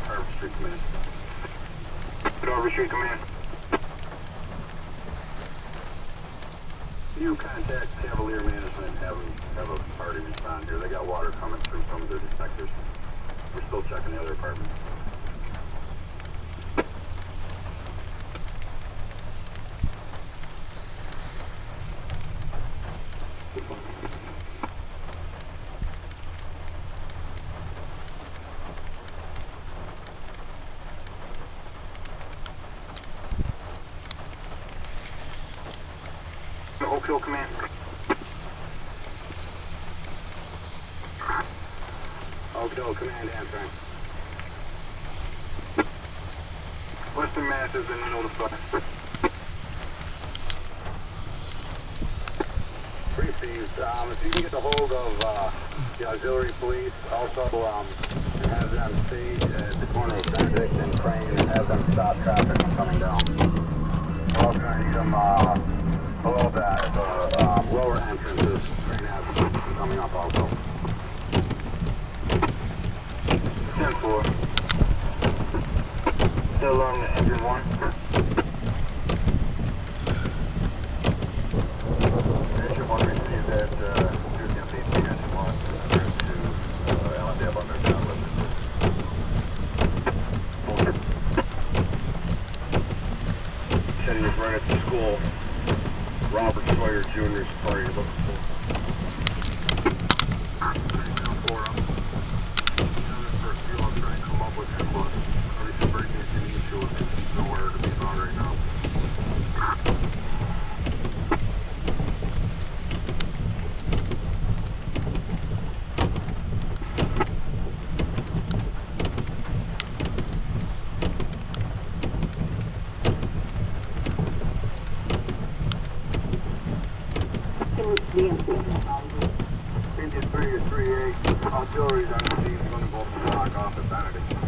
Harvard Street Command. Harvard Street Command. You contact Cavalier Management and have a party respond here. They got water coming through some of their detectors. We're still checking the other apartments. Oak Hill Command. Oak Hill Command answering. Western Mass has been notified. Received. If you can get a hold of the auxiliary police, also have them stage at the corner of Benedict and Crane and have them stop traffic from coming down. We're also going to need them below that, the lower entrances. Crane Avenue coming up also. 10-4. Still on the engine 1. Engine 1 received that shooting up the engine 1 to LMDF on their down limit. Setting us right at the school. Robert Sawyer Jr.'s car you're looking for. 4 up. For a few, I'll try and come up with him, but everything breaking if you need to, if there's nowhere to be found right now. Engine 3 to 3-8, auxiliaries on the scene, going to go block off at Benedict.